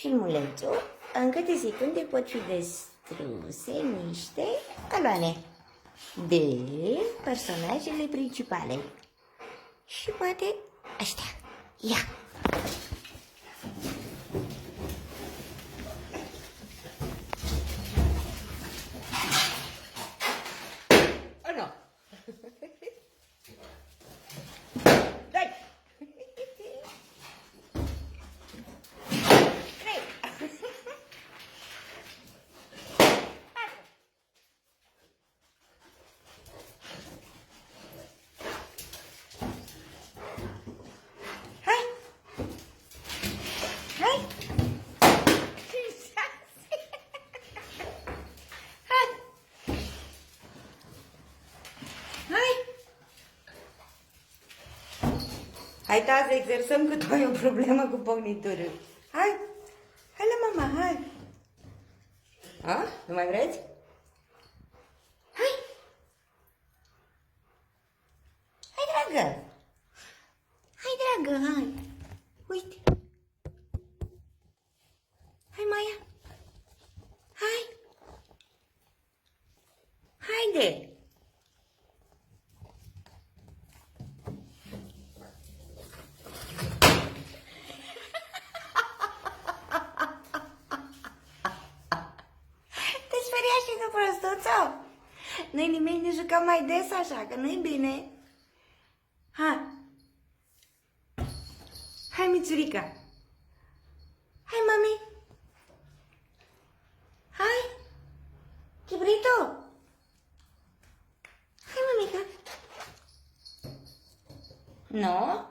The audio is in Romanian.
filmulețul, în câte secunde pot fi distruse niște coloane de personajele principale. Și poate ăștia. Ia! Oh, nu! Doi! Trei! Hai! Hai! Șase! Hai! Hai! Hai, ta, să exersăm că tu ai o problemă cu pocniturul. Hai! Hai la mama, hai! A? Nu mai vreți? Hai! Hai, dragă! Hai, dragă, hai! Uite! Hai, Maia! Hai! Haide! Te speria și tu, prostuțo? Nu-i nimic, ne jucăm mai des așa, că nu-i bine. Hai! Hai, Mițurica! Hai, mami! Hai! Chibrito! Hai, mamica! Nu?